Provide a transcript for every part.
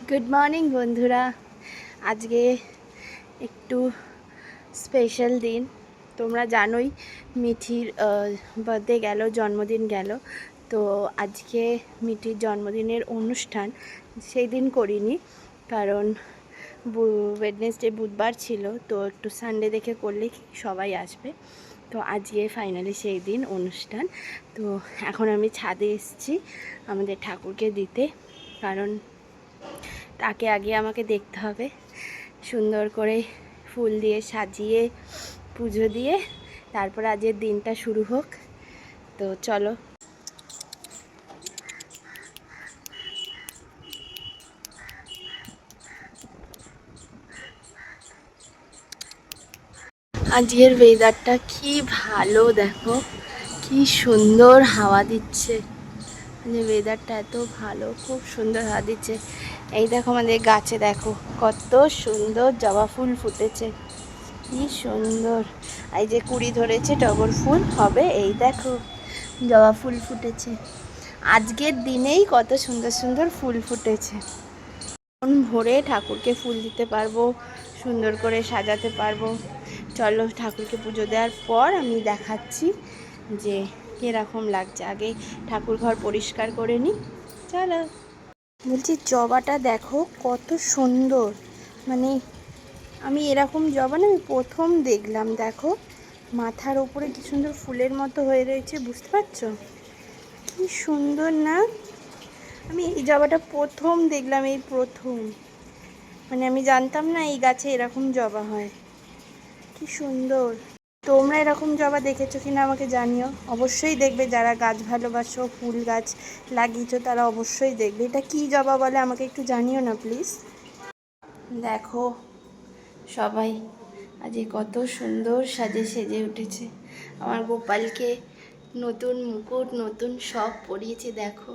Good morning বন্ধুরা। আজকে একটু স্পেশাল দিন। তোমরা জানোই মিঠির বার্থডে গেল, জন্মদিন গেল। তো আজকে মিঠির জন্মদিনের অনুষ্ঠান সেই দিন করিনি, কারণ ওয়েডনেসডে বুধবার ছিল, তো একটু সানডে দেখে করলে সবাই আসবে। তো আজকে ফাইনালি সেই দিন অনুষ্ঠান। তো এখন আমি ছাদে এসেছি আমাদের ঠাকুরকে দিতে, কারণ তাকে আগে আমাকে দেখতে হবে, সুন্দর করে ফুল দিয়ে সাজিয়ে পুজো দিয়ে তারপর আজকের দিনটা শুরু হোক। তো চলো। আজকের ওয়েদারটা কি ভালো, দেখো কি সুন্দর হাওয়া দিচ্ছে। যে ওয়েদারটা এত ভালো, খুব সুন্দর হাওয়া দিচ্ছে। এই দেখো আমাদের গাছে, দেখো কত সুন্দর জবা ফুল ফুটেছে, কি সুন্দর। এই যে কুড়ি ধরেছে, টগর ফুল হবে। এই দেখো জবা ফুল ফুটেছে, আজকের দিনেই কত সুন্দর সুন্দর ফুল ফুটেছে। মন ভরে ঠাকুরকে ফুল দিতে পারবো, সুন্দর করে সাজাতে পারবো। চলো, ঠাকুরকে পুজো দেওয়ার পর আমি দেখাচ্ছি যে কীরকম লাগছে। আগে ঠাকুর ঘর পরিষ্কার করে নিই, চলো। বলছি জবাটা দেখো কত সুন্দর, মানে আমি এরকম জবা না আমি প্রথম দেখলাম। দেখো মাথার ওপরে কি সুন্দর ফুলের মতো হয়ে রয়েছে, বুঝতে পারছো? কি সুন্দর না? আমি এই জবাটা প্রথম দেখলাম, এই প্রথম। মানে আমি জানতাম না এই গাছে এরকম জবা হয়। কি সুন্দর। তোমরা এরকম জবা দেখেছো কিনা আমাকে জানিও, অবশ্যই দেখবে। যারা গাছ ভালোবাসো, ফুল গাছ লাগিয়েছো, তারা অবশ্যই দেখবে। এটা কি জবা বলে আমাকে একটু জানিও না প্লিজ। দেখো সবাই আজকে কত সুন্দর সেজে উঠেছে। আমার গোপালকে নতুন মুকুট, নতুন সব পরিয়েছে। দেখো,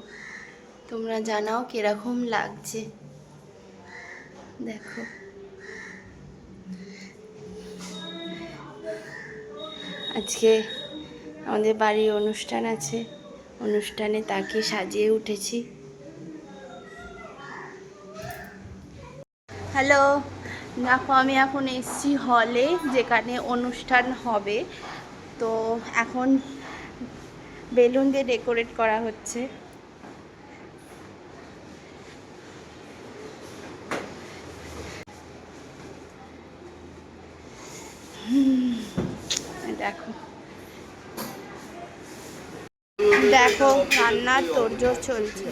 তোমরা জানাও কিরকম লাগছে। দেখো আজকে আমাদের বাড়ির অনুষ্ঠান আছে, অনুষ্ঠানে তাকে সাজিয়ে উঠেছি। হ্যালো, দেখো আমি এখন এসেছি হলে, যেখানে অনুষ্ঠান হবে। তো এখন বেলুন দিয়ে ডেকোরেট করা হচ্ছে। দেখো দেখো রান্নার তোড়জোড় চলছে।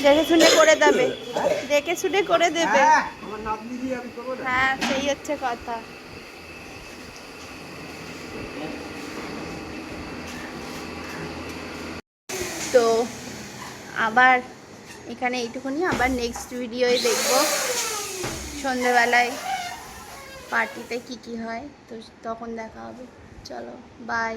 দেখে শুনে করে দেবে, দেখে শুনে করে দেবে। হ্যাঁ, সেই হচ্ছে কথা। তো আবার এখানে এইটুকুনি, আবার নেক্সট ভিডিওয়ে দেখবো সন্ধেবেলায় পার্টিতে কি কি হয়। তো তখন দেখা হবে। চলো, বাই।